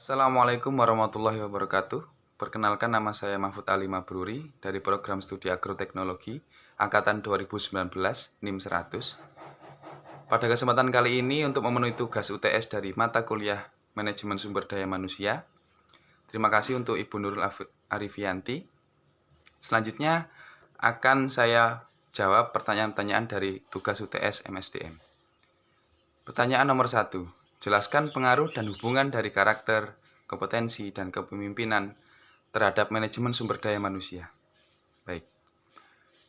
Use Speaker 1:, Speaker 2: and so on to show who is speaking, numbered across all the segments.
Speaker 1: Assalamualaikum warahmatullahi wabarakatuh. Perkenalkan, nama saya Mahfud Ali Mabruri dari program studi agroteknologi angkatan 2019 NIM 100. Pada kesempatan kali ini untuk memenuhi tugas UTS dari mata kuliah Manajemen Sumber Daya Manusia, terima kasih untuk Ibu Nurul Arifianti. Selanjutnya akan saya jawab pertanyaan-pertanyaan dari tugas UTS MSDM. Pertanyaan nomor 1. Jelaskan pengaruh dan hubungan dari karakter, kompetensi, dan kepemimpinan terhadap manajemen sumber daya manusia. Baik.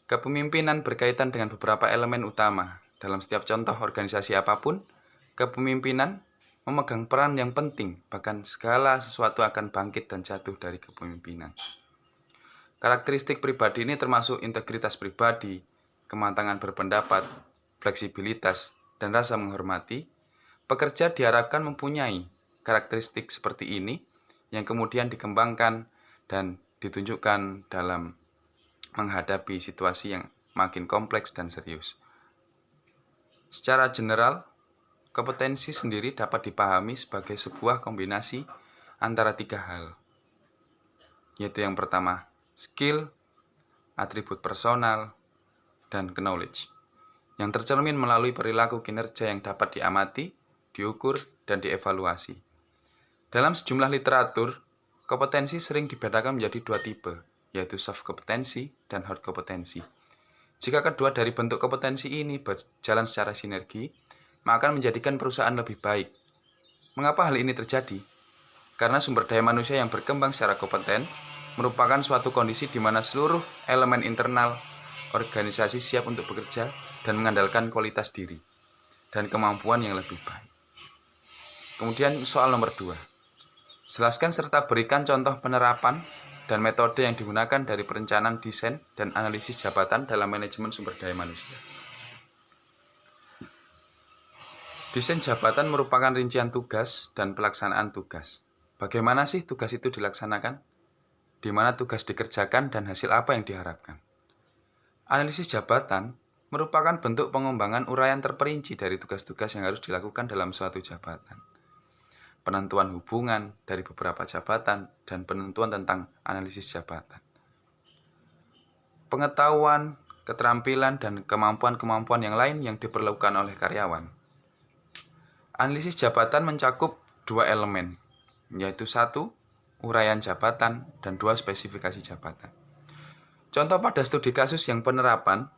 Speaker 1: Kepemimpinan berkaitan dengan beberapa elemen utama. Dalam setiap contoh organisasi apapun, kepemimpinan memegang peran yang penting, bahkan segala sesuatu akan bangkit dan jatuh dari kepemimpinan. Karakteristik pribadi ini termasuk integritas pribadi, kematangan berpendapat, fleksibilitas, dan rasa menghormati. Pekerja diharapkan mempunyai karakteristik seperti ini yang kemudian dikembangkan dan ditunjukkan dalam menghadapi situasi yang makin kompleks dan serius. Secara general, kompetensi sendiri dapat dipahami sebagai sebuah kombinasi antara 3 hal, yaitu yang pertama, skill, atribut personal, dan knowledge, yang tercermin melalui perilaku kinerja yang dapat diamati, diukur, dan dievaluasi. Dalam sejumlah literatur, kompetensi sering dibedakan menjadi 2 tipe, yaitu soft kompetensi dan hard kompetensi. Jika kedua dari bentuk kompetensi ini berjalan secara sinergi, maka akan menjadikan perusahaan lebih baik. Mengapa hal ini terjadi? Karena sumber daya manusia yang berkembang secara kompeten merupakan suatu kondisi di mana seluruh elemen internal organisasi siap untuk bekerja dan mengandalkan kualitas diri dan kemampuan yang lebih baik. Kemudian soal nomor 2. Jelaskan serta berikan contoh penerapan dan metode yang digunakan dari perencanaan desain dan analisis jabatan dalam manajemen sumber daya manusia. Desain jabatan merupakan rincian tugas dan pelaksanaan tugas. Bagaimana sih tugas itu dilaksanakan? Di mana tugas dikerjakan dan hasil apa yang diharapkan? Analisis jabatan merupakan bentuk pengembangan uraian terperinci dari tugas-tugas yang harus dilakukan dalam suatu jabatan. Penentuan hubungan dari beberapa jabatan, dan penentuan tentang analisis jabatan. Pengetahuan, keterampilan, dan kemampuan-kemampuan yang lain yang diperlukan oleh karyawan. Analisis jabatan mencakup 2 elemen, yaitu 1, uraian jabatan, dan 2, spesifikasi jabatan. Contoh pada studi kasus yang penerapan,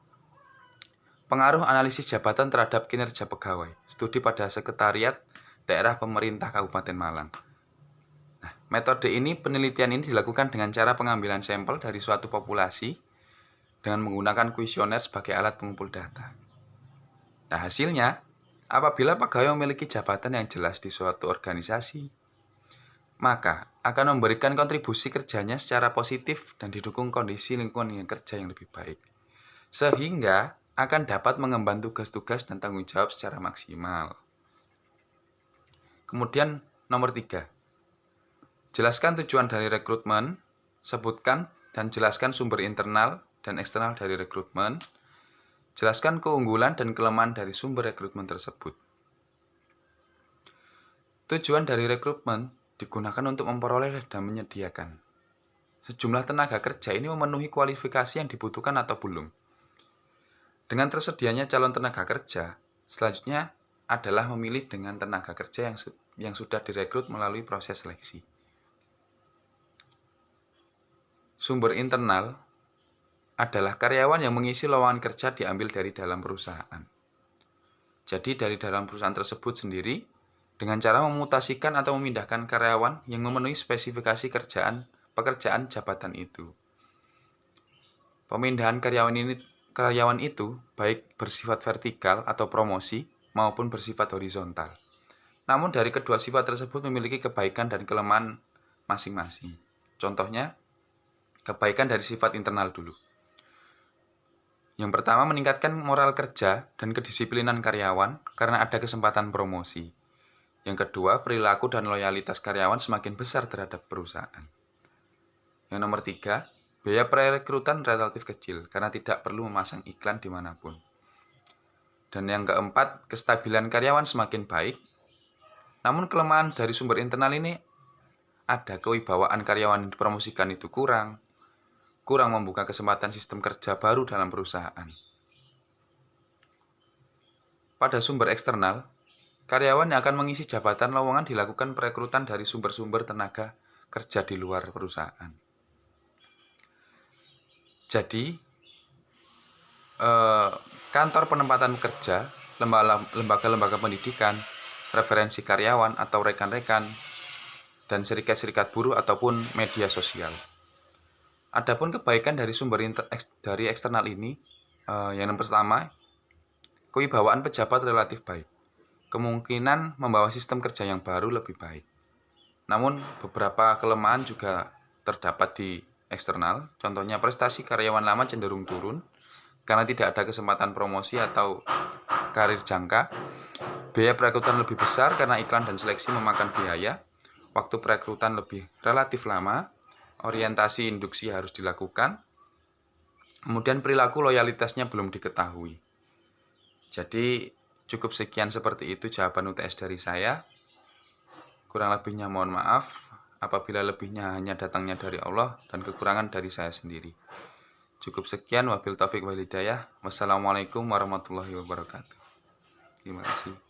Speaker 1: pengaruh analisis jabatan terhadap kinerja pegawai, studi pada sekretariat daerah pemerintah Kabupaten Malang. Nah, metode ini, penelitian ini dilakukan dengan cara pengambilan sampel dari suatu populasi dengan menggunakan kuesioner sebagai alat pengumpul data. Nah, hasilnya, apabila pegawai memiliki jabatan yang jelas di suatu organisasi, maka akan memberikan kontribusi kerjanya secara positif dan didukung kondisi lingkungan kerja yang lebih baik, sehingga akan dapat mengemban tugas-tugas dan tanggung jawab secara maksimal. Kemudian nomor 3. Jelaskan tujuan dari rekrutmen, sebutkan dan jelaskan sumber internal dan eksternal dari rekrutmen, jelaskan keunggulan dan kelemahan dari sumber rekrutmen tersebut. Tujuan dari rekrutmen digunakan untuk memperoleh dan menyediakan sejumlah tenaga kerja ini memenuhi kualifikasi yang dibutuhkan atau belum. Dengan tersedianya calon tenaga kerja, selanjutnya adalah memilih dengan tenaga kerja yang sudah direkrut melalui proses seleksi. Sumber internal adalah karyawan yang mengisi lowongan kerja diambil dari dalam perusahaan. Jadi dari dalam perusahaan tersebut sendiri, dengan cara memutasikan atau memindahkan karyawan yang memenuhi spesifikasi pekerjaan jabatan itu. Pemindahan karyawan itu baik bersifat vertikal atau promosi maupun bersifat horizontal. Namun dari kedua sifat tersebut memiliki kebaikan dan kelemahan masing-masing. Contohnya, kebaikan dari sifat internal dulu. Yang pertama, meningkatkan moral kerja dan kedisiplinan karyawan karena ada kesempatan promosi. Yang kedua, perilaku dan loyalitas karyawan semakin besar terhadap perusahaan. Yang nomor 3, biaya perekrutan relatif kecil karena tidak perlu memasang iklan dimanapun. Dan yang keempat, kestabilan karyawan semakin baik. Namun kelemahan dari sumber internal ini ada kewibawaan karyawan yang dipromosikan itu kurang membuka kesempatan sistem kerja baru dalam perusahaan. Pada sumber eksternal, karyawan yang akan mengisi jabatan lowongan dilakukan perekrutan dari sumber-sumber tenaga kerja di luar perusahaan. Jadi, kantor penempatan kerja, lembaga-lembaga pendidikan, referensi karyawan atau rekan-rekan, dan serikat-serikat buruh ataupun media sosial. Adapun kebaikan dari sumber dari eksternal ini, yang pertama, kewibawaan pejabat relatif baik. Kemungkinan membawa sistem kerja yang baru lebih baik. Namun beberapa kelemahan juga terdapat di eksternal. Contohnya prestasi karyawan lama cenderung turun karena tidak ada kesempatan promosi atau karir jangka. Biaya perekrutan lebih besar karena iklan dan seleksi memakan biaya. Waktu perekrutan lebih relatif lama. Orientasi induksi harus dilakukan. Kemudian perilaku loyalitasnya belum diketahui. Jadi cukup sekian seperti itu jawaban UTS dari saya. Kurang lebihnya mohon maaf. Apabila lebihnya hanya datangnya dari Allah dan kekurangan dari saya sendiri. Cukup sekian, wabil taufik wal hidayah. Wassalamualaikum warahmatullahi wabarakatuh. Terima kasih.